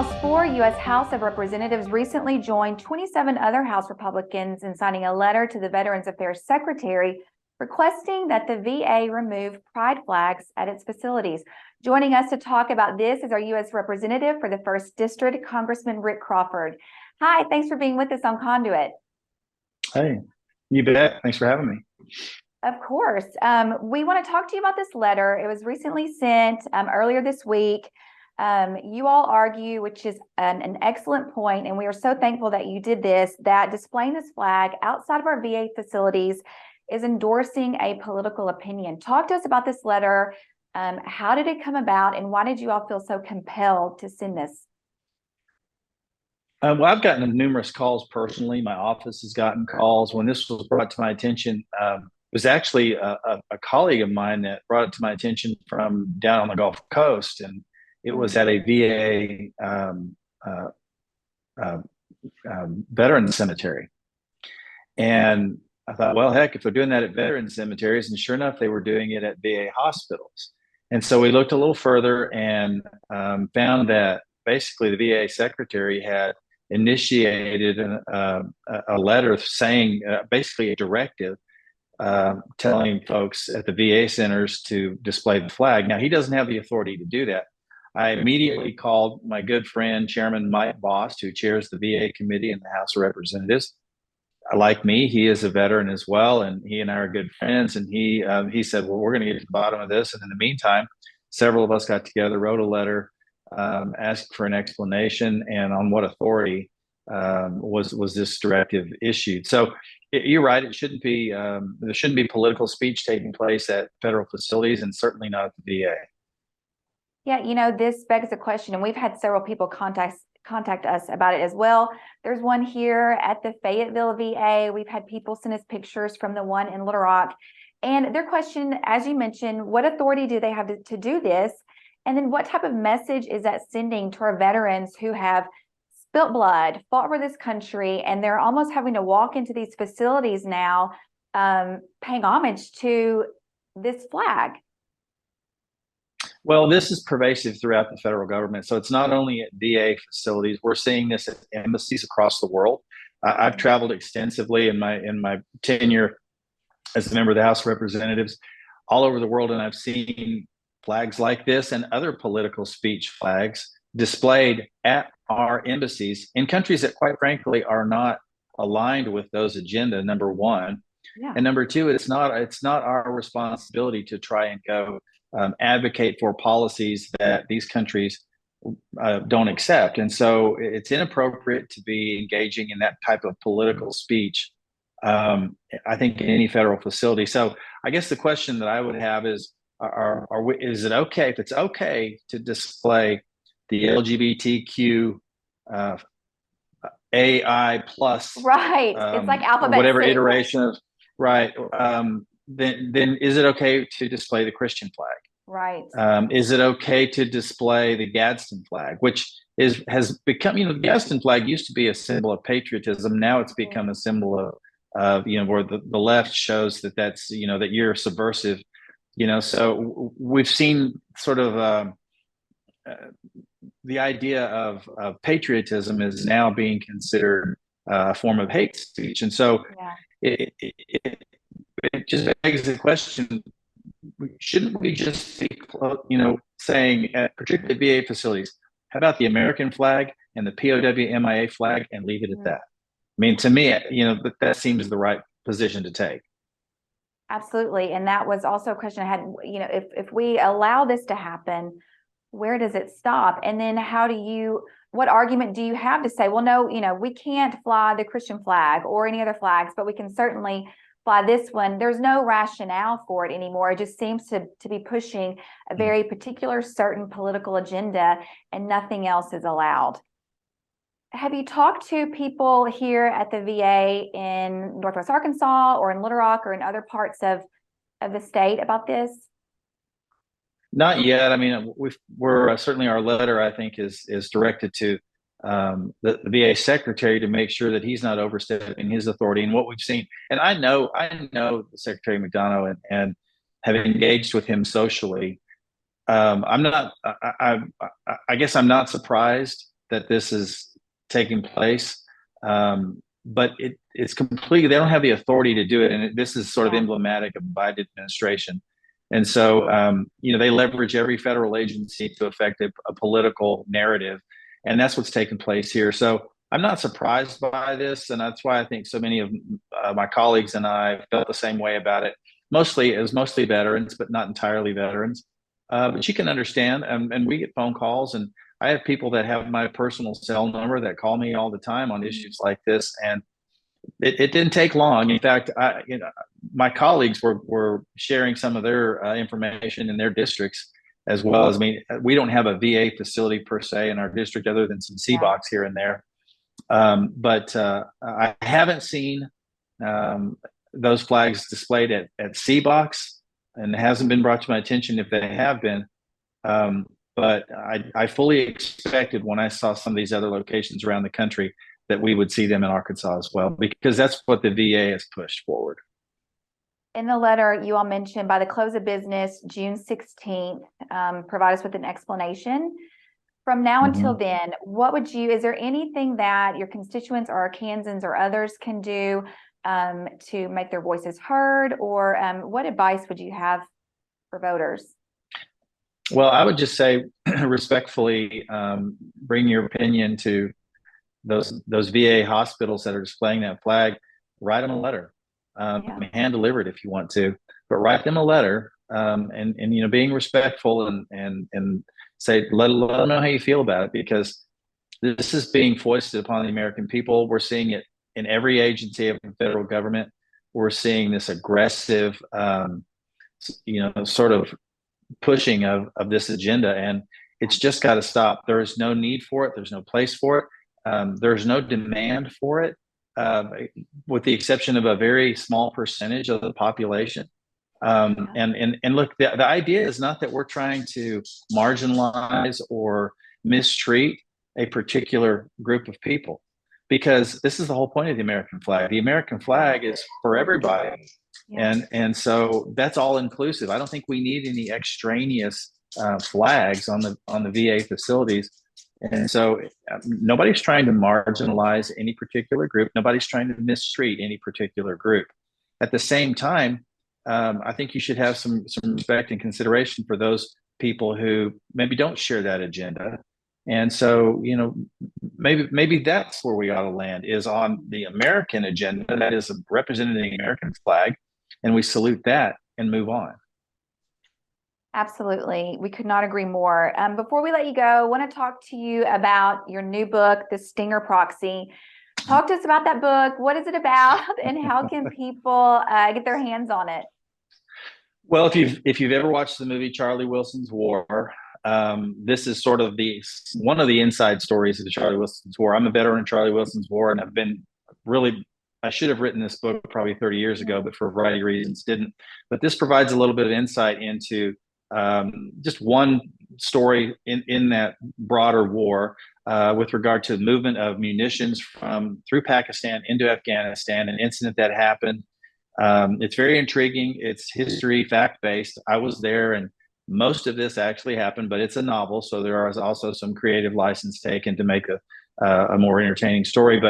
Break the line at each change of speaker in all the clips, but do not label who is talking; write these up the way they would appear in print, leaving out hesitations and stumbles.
House 4, U.S. House of Representatives recently joined 27 other House Republicans in signing a letter to the Veterans Affairs Secretary requesting that the VA remove pride flags at its facilities. Joining us to talk about this is our U.S. Representative for the 1st District, Congressman Rick Crawford. Hi, thanks for being with us on Conduit.
Hey, you bet. Thanks for having me.
Of course. We want to talk to you about this letter. It was recently sent earlier this week. You all argue, which is an excellent point, and we are so thankful that you did this, that displaying this flag outside of our VA facilities is endorsing a political opinion. Talk to us about this letter. How did it come about, and why did you all feel so compelled to send this?
Well, I've gotten numerous calls personally. My office has gotten calls. When this was brought to my attention, it was actually a colleague of mine that brought it to my attention from down on the Gulf Coast, and it was at a VA veteran cemetery. And I thought, well, heck, if they're doing that at veteran cemeteries, and sure enough, they were doing it at VA hospitals. And so we looked a little further and found that basically the VA secretary had initiated a letter saying, basically a directive, telling folks at the VA centers to display the flag. Now, he doesn't have the authority to do that. I immediately called my good friend, Chairman Mike Bost, who chairs the VA committee in the House of Representatives. Like me, he is a veteran as well, and he and I are good friends. And he said, well, we're going to get to the bottom of this. And in the meantime, several of us got together, wrote a letter, asked for an explanation, and on what authority was this directive issued. So you're right, it shouldn't be there shouldn't be political speech taking place at federal facilities, and certainly not at the VA.
Yeah, this begs a question, and we've had several people contact us about it as well. There's one here at the Fayetteville VA. We've had people send us pictures from the one in Little Rock. And their question, as you mentioned, what authority do they have to do this? And then what type of message is that sending to our veterans who have spilt blood, fought for this country, and they're almost having to walk into these facilities now, paying homage to this flag?
Well, this is pervasive throughout the federal government. So it's not only at VA facilities. We're seeing this at embassies across the world. I've traveled extensively in my tenure as a member of the House of Representatives all over the world, and I've seen flags like this and other political speech flags displayed at our embassies in countries that, quite frankly, are not aligned with those agenda, number one. Yeah. And number two, it's not our responsibility to try and go advocate for policies that these countries don't accept. And so it's inappropriate to be engaging in that type of political speech, I think, in any federal facility. So I guess the question that I would have is, is it okay, if it's okay to display the LGBTQ AI plus,
right? It's like alphabet
whatever
sequence.
Iteration of, right? Then is it okay to display the Christian flag?
Right.
Is it okay to display the Gadsden flag, which has become, the Gadsden flag used to be a symbol of patriotism. Now it's become a symbol of where the left shows that's, that you're subversive, so we've seen sort of the idea of patriotism is now being considered a form of hate speech. And so yeah. It just begs the question, shouldn't we just be, saying, at particularly VA facilities, how about the American flag and the POW MIA flag, and leave it at that? I mean, to me, that seems the right position to take.
Absolutely. And that was also a question I had, if we allow this to happen, where does it stop? And then what argument do you have to say, well, no, we can't fly the Christian flag or any other flags, but we can certainly fly this one? There's no rationale for it anymore. It just seems to be pushing a very particular certain political agenda, and nothing else is allowed. Have you talked to people here at the VA in Northwest Arkansas or in Little Rock or in other parts of the state about this?
Not yet. I mean, we're certainly, our letter, I think, is directed to the VA secretary to make sure that he's not overstepping his authority. And what we've seen, and I know Secretary McDonough and have engaged with him socially. I guess I'm not surprised that this is taking place. But it's completely, they don't have the authority to do it. And this is sort of emblematic of the Biden administration. And so, they leverage every federal agency to affect a political narrative. And that's what's taken place here. So I'm not surprised by this. And that's why I think so many of my colleagues and I felt the same way about it. It was mostly veterans, but not entirely veterans. But you can understand, and we get phone calls, and I have people that have my personal cell number that call me all the time on issues like this. And it didn't take long. In fact, my colleagues were sharing some of their information in their districts as well. As, we don't have a VA facility per se in our district other than some CBOCs here and there. But I haven't seen those flags displayed at CBOCs, and it hasn't been brought to my attention if they have been. But I fully expected when I saw some of these other locations around the country that we would see them in Arkansas as well, because that's what the VA has pushed forward.
In the letter, you all mentioned by the close of business, June 16th, provide us with an explanation. From now until then, is there anything that your constituents or Arkansans or others can do to make their voices heard, or what advice would you have for voters?
Well, I would just say respectfully, bring your opinion to those VA hospitals that are displaying that flag. Write them a letter, hand deliver it if you want to, but write them a letter, and being respectful and say, let them know how you feel about it, because this is being foisted upon the American people. We're seeing it in every agency of the federal government. We're seeing this aggressive, sort of pushing of this agenda, and it's just got to stop. There is no need for it. There's no place for it. There's no demand for it, with the exception of a very small percentage of the population. And look, the idea is not that we're trying to marginalize or mistreat a particular group of people, because this is the whole point of the American flag. The American flag is for everybody. And so that's all inclusive. I don't think we need any extraneous flags on the VA facilities. And so nobody's trying to marginalize any particular group. Nobody's trying to mistreat any particular group. At the same time, I think you should have some respect and consideration for those people who maybe don't share that agenda. And so, maybe that's where we ought to land, is on the American agenda that is representing the American flag, and we salute that and move on.
Absolutely. We could not agree more. Before we let you go, I want to talk to you about your new book, The Stinger Proxy. Talk to us about that book. What is it about, and how can people get their hands on it?
Well, if you've ever watched the movie Charlie Wilson's War, this is sort of one of the inside stories of the Charlie Wilson's War. I'm a veteran of Charlie Wilson's War, and I should have written this book probably 30 years ago, but for a variety of reasons didn't. But this provides a little bit of insight into just one story in that broader war, with regard to the movement of munitions through Pakistan into Afghanistan, an incident that happened. It's very intriguing. It's history, fact-based. I was there, and most of this actually happened, but it's a novel, so there is also some creative license taken to make a more entertaining story.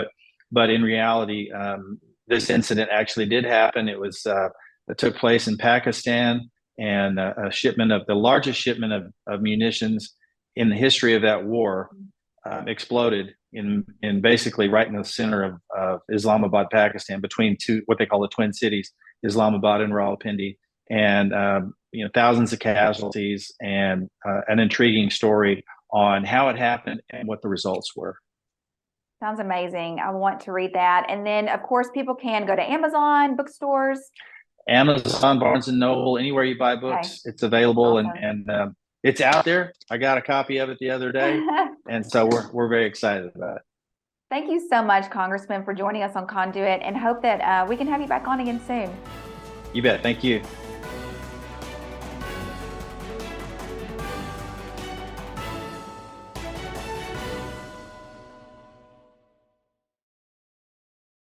But in reality, this incident actually did happen. It took place in Pakistan, and the largest shipment of munitions in the history of that war exploded in basically right in the center of Islamabad, Pakistan, between what they call the twin cities, Islamabad and Rawalpindi, and thousands of casualties, and an intriguing story on how it happened and what the results were.
Sounds amazing. I want to read that. And then, of course, people can go to Amazon, bookstores.
Amazon, Barnes and Noble, anywhere you buy books, it's available. Awesome. And it's out there. I got a copy of it the other day, and so we're very excited about it.
Thank you so much, Congressman, for joining us on Conduit, and hope that we can have you back on again soon.
You bet. Thank you.